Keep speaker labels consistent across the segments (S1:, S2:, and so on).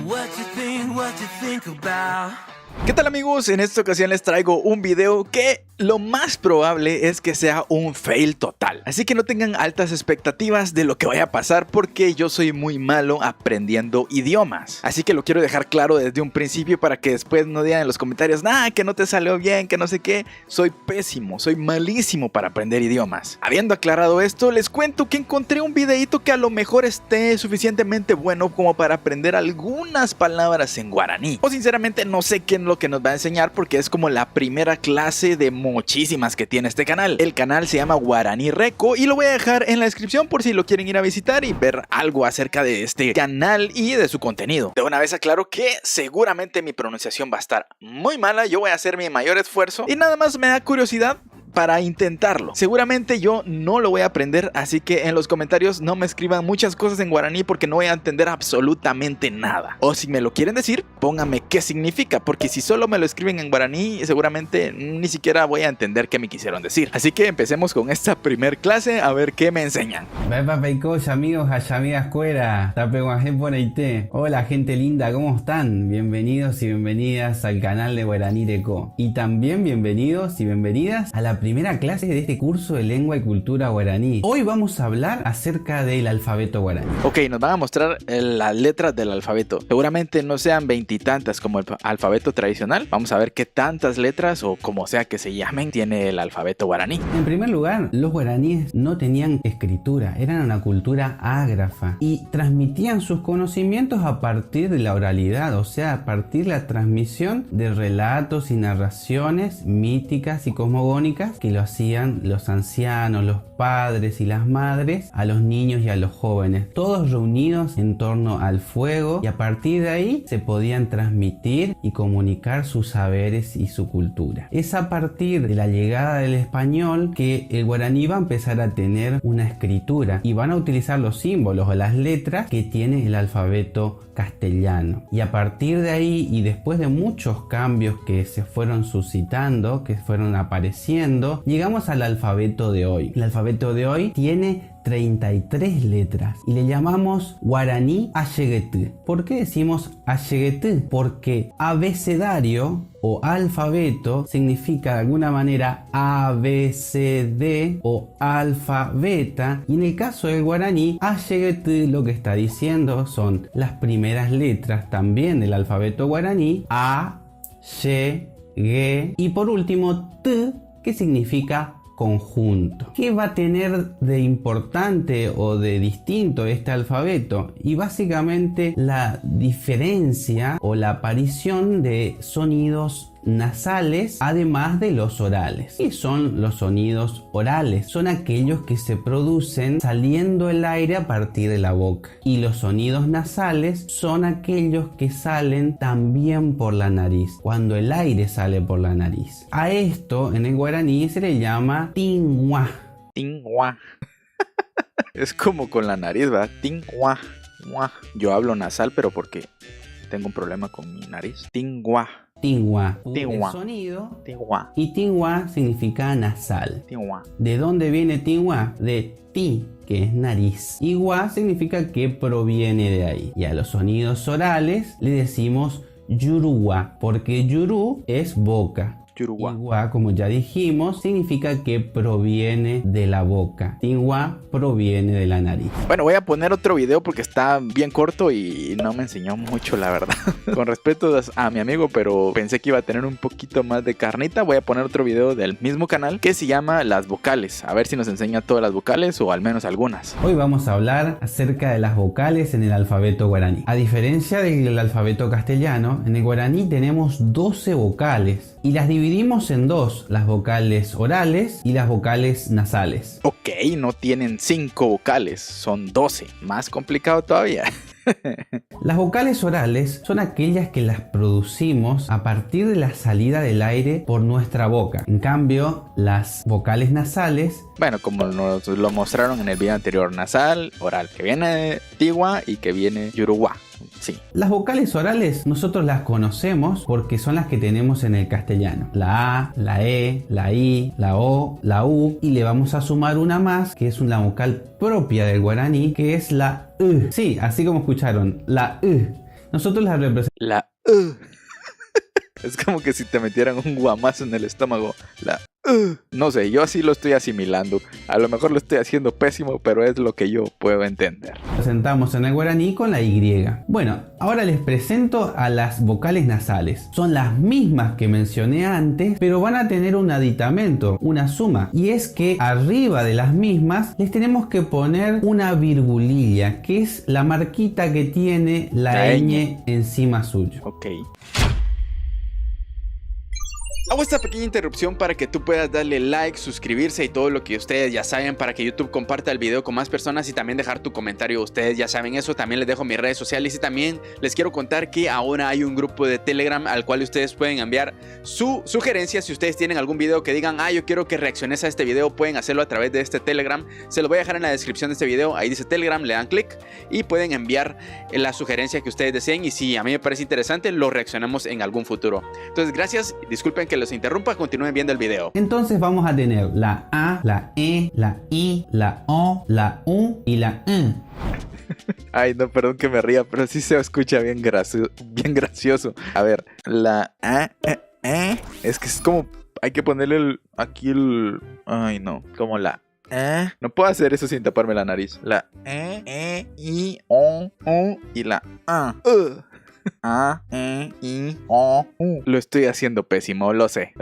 S1: What you think about?
S2: ¿Qué tal, amigos? En esta ocasión les traigo un video que lo más probable es que sea un fail total. Así que no tengan altas expectativas de lo que vaya a pasar, porque yo soy muy malo aprendiendo idiomas. Así que lo quiero dejar claro desde un principio para que después no digan en los comentarios: nah, que no te salió bien, que no sé qué. Soy pésimo, soy malísimo para aprender idiomas. Habiendo aclarado esto, les cuento que encontré un videito que a lo mejor esté suficientemente bueno como para aprender algunas palabras en guaraní. O sinceramente no sé qué es lo que nos va a enseñar, porque es como la primera clase de muchísimas que tiene este canal. El canal se llama Guaraní Reco y lo voy a dejar en la descripción por si lo quieren ir a visitar y ver algo acerca de este canal y de su contenido. De una vez aclaro que seguramente mi pronunciación va a estar muy mala. Yo voy a hacer mi mayor esfuerzo y nada más me da curiosidad para intentarlo. Seguramente yo no lo voy a aprender, así que en los comentarios no me escriban muchas cosas en guaraní porque no voy a entender absolutamente nada. O si me lo quieren decir, pónganme qué significa, porque si solo me lo escriben en guaraní, seguramente ni siquiera voy a entender qué me quisieron decir. Así que empecemos con esta primer clase a ver qué me enseñan.
S3: Amigos, amigas cuera, hola gente linda, ¿cómo están? Bienvenidos y bienvenidas al canal de Guaraní Reco. Y también bienvenidos y bienvenidas a la primera clase de este curso de lengua y cultura guaraní. Hoy vamos a hablar acerca del alfabeto guaraní.
S2: Ok, nos van a mostrar las letras del alfabeto. Seguramente no sean veintitantas como el alfabeto tradicional. Vamos a ver qué tantas letras, o como sea que se llamen, tiene el alfabeto guaraní.
S3: En primer lugar, los guaraníes no tenían escritura, eran una cultura ágrafa y transmitían sus conocimientos a partir de la oralidad, o sea, a partir de la transmisión de relatos y narraciones míticas y cosmogónicas que lo hacían los ancianos, los padres y las madres a los niños y a los jóvenes, todos reunidos en torno al fuego, y a partir de ahí se podían transmitir y comunicar sus saberes y su cultura. Es a partir de la llegada del español que el guaraní va a empezar a tener una escritura y van a utilizar los símbolos o las letras que tiene el alfabeto castellano, y a partir de ahí y después de muchos cambios que se fueron suscitando, que fueron apareciendo, llegamos al alfabeto de hoy. El alfabeto de hoy tiene 33 letras y le llamamos guaraní Ayeguetí. ¿Por qué decimos Ayeguetí? Porque abecedario o alfabeto significa de alguna manera ABCD o alfabeta, y en el caso del guaraní Ayeguetí lo que está diciendo son las primeras letras también del alfabeto guaraní: A, Ye, Ge, y por último T, que significa conjunto. ¿Qué va a tener de importante o de distinto este alfabeto? Y básicamente la diferencia o la aparición de sonidos nasales, además de los orales. ¿Qué son los sonidos orales? Son aquellos que se producen saliendo el aire a partir de la boca, y los sonidos nasales son aquellos que salen también por la nariz, cuando el aire sale por la nariz. A esto en el guaraní se le llama tingua.
S2: Tingua. Es como con la nariz, ¿verdad? Tingua. Yo hablo nasal, pero porque tengo un problema con mi nariz. Tingua.
S3: Tingua.
S2: Tingua.
S3: El sonido.
S2: Tingua.
S3: Y tingua significa nasal.
S2: Tingua.
S3: ¿De dónde viene tingua? De ti, que es nariz. Y gua significa que proviene de ahí. Y a los sonidos orales le decimos yurugua, porque yurú es boca.
S2: Yurugua.
S3: Y gua, como ya dijimos, significa que proviene de la boca. Tingua proviene de la nariz.
S2: Bueno, voy a poner otro video porque está bien corto y no me enseñó mucho, la verdad. Con respeto a mi amigo, pero pensé que iba a tener un poquito más de carnita. Voy a poner otro video del mismo canal que se llama Las Vocales. A ver si nos enseña todas las vocales o al menos algunas.
S3: Hoy vamos a hablar acerca de las vocales en el alfabeto guaraní. A diferencia del alfabeto castellano, en el guaraní tenemos 12 vocales y las dividimos en dos: las vocales orales y las vocales nasales.
S2: Ok, no tienen 5 vocales, son 12. Más complicado todavía.
S3: Las vocales orales son aquellas que las producimos a partir de la salida del aire por nuestra boca. En cambio, las vocales nasales,
S2: bueno, como nos lo mostraron en el video anterior, nasal, oral, que viene de tigua y que viene yurugua. Sí.
S3: Las vocales orales nosotros las conocemos porque son las que tenemos en el castellano. La A, la E, la I, la O, la U, y le vamos a sumar una más que es una vocal propia del guaraní, que es la U. Sí, así como escucharon, la U. Nosotros la representamos.
S2: La Es como que si te metieran un guamazo en el estómago. No sé, yo así lo estoy asimilando. A lo mejor lo estoy haciendo pésimo, pero es lo que yo puedo entender.
S3: Presentamos en el guaraní con la Y. Bueno, ahora les presento a las vocales nasales. Son las mismas que mencioné antes, pero van a tener un aditamento, una suma. Y es que arriba de las mismas les tenemos que poner una virgulilla, que es la marquita que tiene la ñ encima suyo.
S2: Ok. Hago esta pequeña interrupción para que tú puedas darle like, suscribirse y todo lo que ustedes ya saben, para que YouTube comparta el video con más personas y también dejar tu comentario. Ustedes ya saben eso. También les dejo mis redes sociales y también les quiero contar que ahora hay un grupo de Telegram al cual ustedes pueden enviar su sugerencia. Si ustedes tienen algún video que digan, yo quiero que reacciones a este video, pueden hacerlo a través de este Telegram. Se lo voy a dejar en la descripción de este video. Ahí dice Telegram, le dan clic y pueden enviar la sugerencia que ustedes deseen. Y si a mí me parece interesante, lo reaccionamos en algún futuro. Entonces, gracias. Disculpen que los interrumpa, continúen viendo el video.
S3: Entonces vamos a tener la A, la E, la I, la O, la U y la N.
S2: Ay, no, perdón que me ría, pero sí se escucha bien gracioso. A ver, la A, es que es como, hay que ponerle aquí el, ay no, como la no puedo hacer eso sin taparme la nariz. La I, O, U y la A. A, E, I, O, U. Lo estoy haciendo pésimo, lo sé.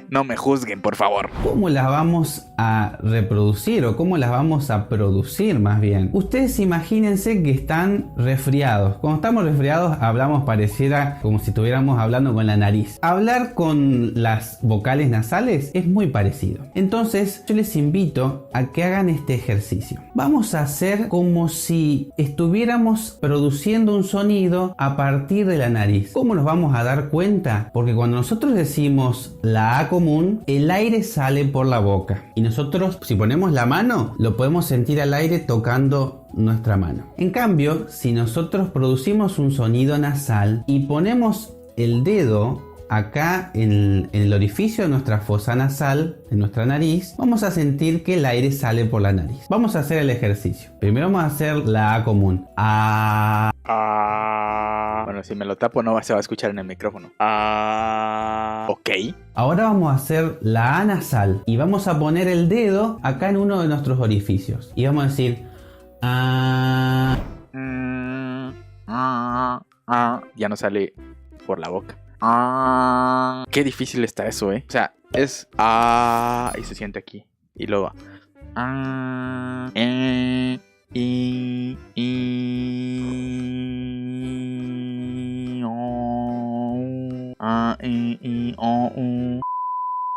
S2: No me juzguen, por favor.
S3: ¿Cómo las vamos a reproducir o cómo las vamos a producir más bien? Ustedes imagínense que están resfriados. Cuando estamos resfriados hablamos pareciera como si estuviéramos hablando con la nariz. Hablar con las vocales nasales es muy parecido. Entonces yo les invito a que hagan este ejercicio. Vamos a hacer como si estuviéramos produciendo un sonido a partir de la nariz. ¿Cómo nos vamos a dar cuenta? Porque cuando nosotros decimos la A común, el aire sale por la boca. Y nosotros, si ponemos la mano, lo podemos sentir al aire tocando nuestra mano. En cambio, si nosotros producimos un sonido nasal y ponemos el dedo acá en el orificio de nuestra fosa nasal, en nuestra nariz, vamos a sentir que el aire sale por la nariz. Vamos a hacer el ejercicio. Primero vamos a hacer la A común. A.
S2: Bueno, si me lo tapo no se va a escuchar en el micrófono. Ok.
S3: Ahora vamos a hacer la A nasal y vamos a poner el dedo acá en uno de nuestros orificios. Y vamos a decir
S2: Ya no sale por la boca. Qué difícil está eso, O sea, es y se siente aquí. Y luego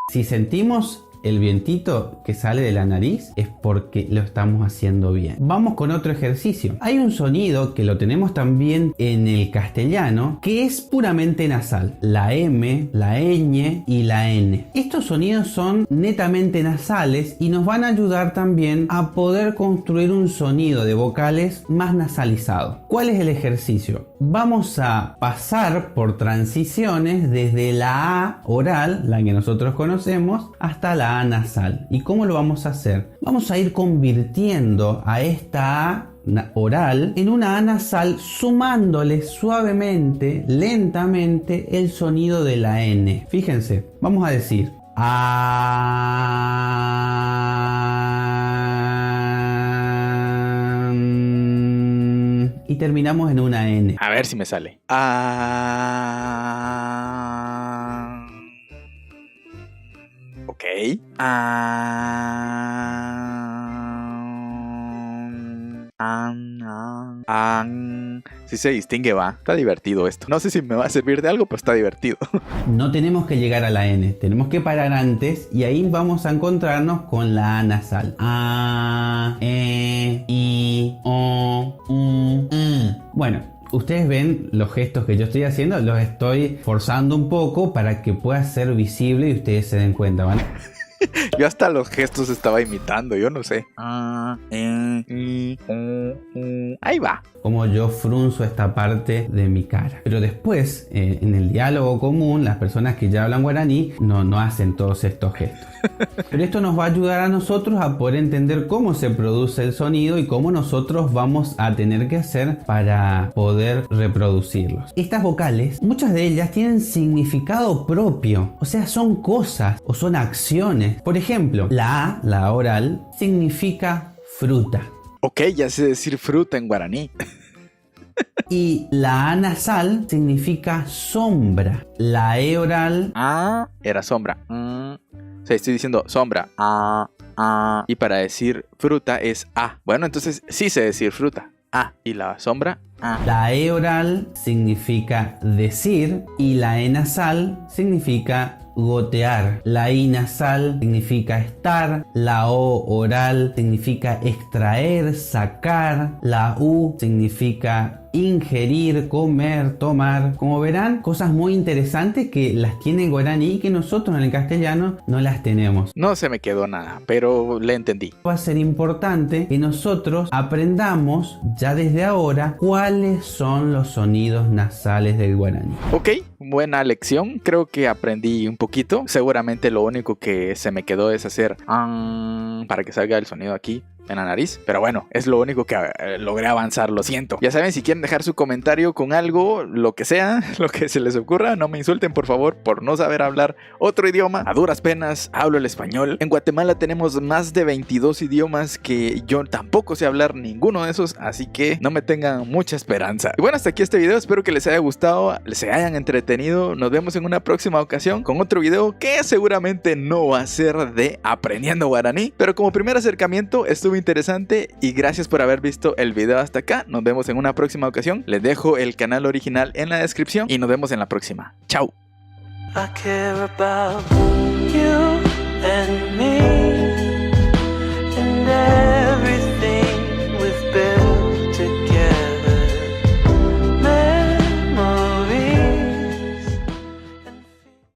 S3: Si sentimos el vientito que sale de la nariz es porque lo estamos haciendo bien. Vamos con otro ejercicio. Hay un sonido que lo tenemos también en el castellano que es puramente nasal. La M, la ñ y la N. Estos sonidos son netamente nasales y nos van a ayudar también a poder construir un sonido de vocales más nasalizado. ¿Cuál es el ejercicio? Vamos a pasar por transiciones desde la A oral, la que nosotros conocemos, hasta la A nasal. ¿Y cómo lo vamos a hacer? Vamos a ir convirtiendo a esta A oral en una A nasal, sumándole suavemente, lentamente el sonido de la N. Fíjense, vamos a decir y terminamos en una N.
S2: A ver si me sale. Ok. Sí se distingue, va. Está divertido esto. No sé si me va a servir de algo, pero está divertido.
S3: No tenemos que llegar a la N, tenemos que parar antes y ahí vamos a encontrarnos con la A nasal. A, E, I, O, U, Bueno, ustedes ven los gestos que yo estoy haciendo, los estoy forzando un poco para que pueda ser visible y ustedes se den cuenta, ¿vale?
S2: Yo hasta los gestos estaba imitando, yo no sé. Ahí va.
S3: Como yo frunzo esta parte de mi cara. Pero después, en el diálogo común, las personas que ya hablan guaraní no hacen todos estos gestos. Pero esto nos va a ayudar a nosotros a poder entender cómo se produce el sonido y cómo nosotros vamos a tener que hacer para poder reproducirlos. Estas vocales, muchas de ellas tienen significado propio. O sea, son cosas o son acciones. Por ejemplo, la A, la oral, significa fruta.
S2: Ok, ya sé decir fruta en guaraní.
S3: Y la A nasal significa sombra. La E oral
S2: Era sombra. O sea, estoy diciendo sombra. Y para decir fruta es A. Bueno, entonces sí sé decir fruta. A. Y la sombra, A.
S3: La E oral significa decir y la E nasal significa gotear. La I nasal significa estar. La O oral significa extraer, sacar. La U significa ingerir, comer, tomar. Como verán, cosas muy interesantes que las tiene en guaraní y que nosotros en el castellano no las tenemos.
S2: No se me quedó nada, pero le entendí.
S3: Va a ser importante que nosotros aprendamos ya desde ahora cuáles son los sonidos nasales del guaraní.
S2: Ok, buena lección. Creo que aprendí un poquito. Seguramente lo único que se me quedó es hacer para que salga el sonido aquí en la nariz, pero bueno, es lo único que logré avanzar, lo siento. Ya saben, si quieren dejar su comentario con algo, lo que sea, lo que se les ocurra, no me insulten por favor por no saber hablar otro idioma. A duras penas hablo el español. En Guatemala tenemos más de 22 idiomas que yo tampoco sé hablar ninguno de esos, así que no me tengan mucha esperanza. Y bueno, hasta aquí este video, espero que les haya gustado, les hayan entretenido. Nos vemos en una próxima ocasión con otro video que seguramente no va a ser de aprendiendo guaraní, pero como primer acercamiento estuvo interesante y gracias por haber visto el video hasta acá. Nos vemos en una próxima ocasión. Les dejo el canal original en la descripción y nos vemos en la próxima. Chao.
S1: I care about you and me and